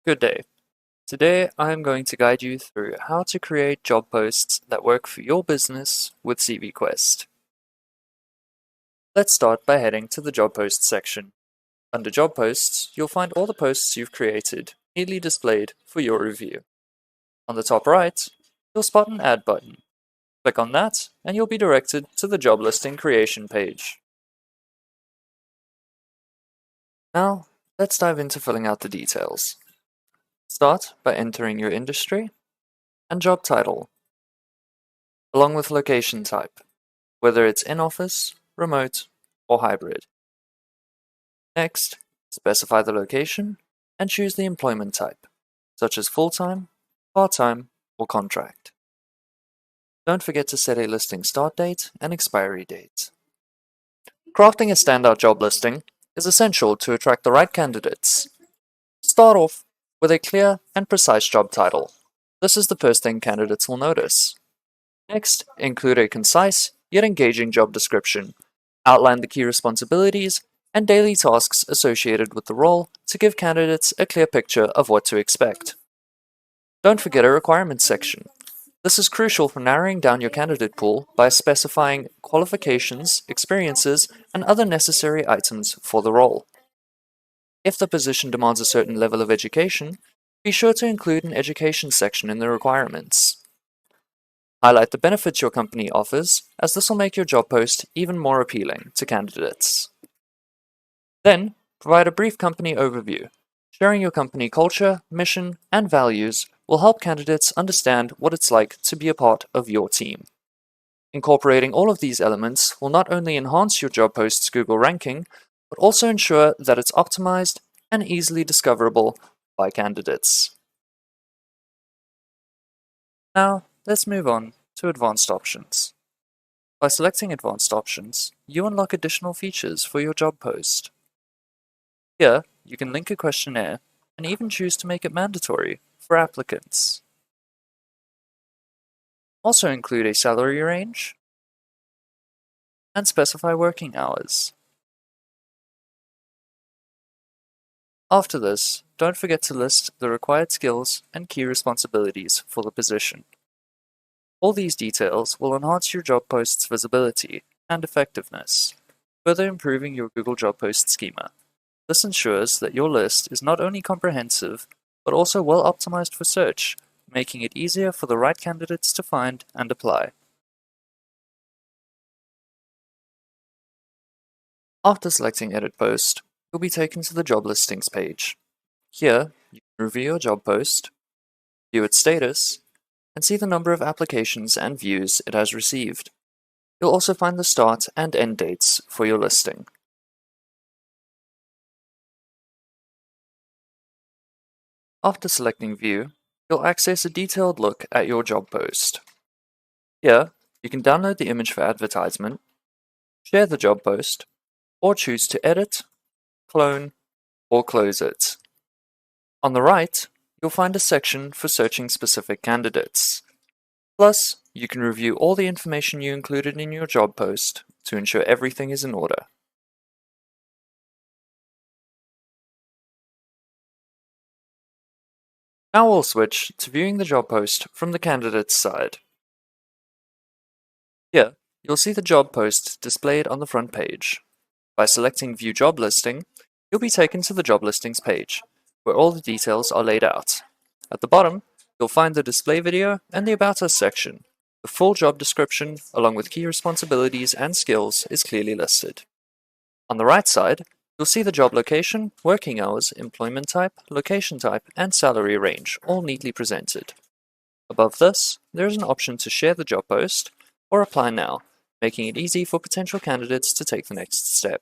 Good day. Today I am going to guide you through how to create job posts that work for your business with CVQuest. Let's start by heading to the job posts section. Under job posts, you'll find all the posts you've created neatly displayed for your review. On the top right, you'll spot an add button. Click on that and you'll be directed to the job listing creation page. Now, let's dive into filling out the details. Start by entering your industry and job title, along with location type, whether it's in-office, remote, or hybrid. Next, specify the location and choose the employment type, such as full-time, part-time, or contract. Don't forget to set a listing start date and expiry date. Crafting a standout job listing is essential to attract the right candidates. Start off with a clear and precise job title. This is the first thing candidates will notice. Next, include a concise yet engaging job description. Outline the key responsibilities and daily tasks associated with the role to give candidates a clear picture of what to expect. Don't forget a requirements section. This is crucial for narrowing down your candidate pool by specifying qualifications, experiences, and other necessary items for the role. If the position demands a certain level of education, be sure to include an education section in the requirements. Highlight the benefits your company offers, as this will make your job post even more appealing to candidates. Then, provide a brief company overview. Sharing your company culture, mission, and values will help candidates understand what it's like to be a part of your team. Incorporating all of these elements will not only enhance your job post's Google ranking, but also ensure that it's optimized and easily discoverable by candidates. Now, let's move on to advanced options. By selecting advanced options, you unlock additional features for your job post. Here, you can link a questionnaire and even choose to make it mandatory for applicants. Also include a salary range and specify working hours. After this, don't forget to list the required skills and key responsibilities for the position. All these details will enhance your job post's visibility and effectiveness, further improving your Google Job Post schema. This ensures that your list is not only comprehensive, but also well optimized for search, making it easier for the right candidates to find and apply. After selecting Edit Post, you'll be taken to the job listings page. Here, you can review your job post, view its status, and see the number of applications and views it has received. You'll also find the start and end dates for your listing. After selecting View, you'll access a detailed look at your job post. Here, you can download the image for advertisement, share the job post, or choose to edit, clone, or close it. On the right, you'll find a section for searching specific candidates. Plus, you can review all the information you included in your job post to ensure everything is in order. Now we'll switch to viewing the job post from the candidate's side. Here, you'll see the job post displayed on the front page. By selecting View Job Listing, you'll be taken to the job listings page, where all the details are laid out. At the bottom, you'll find the display video and the About Us section. The full job description, along with key responsibilities and skills, is clearly listed. On the right side, you'll see the job location, working hours, employment type, location type, and salary range, all neatly presented. Above this, there is an option to share the job post or apply now, making it easy for potential candidates to take the next step.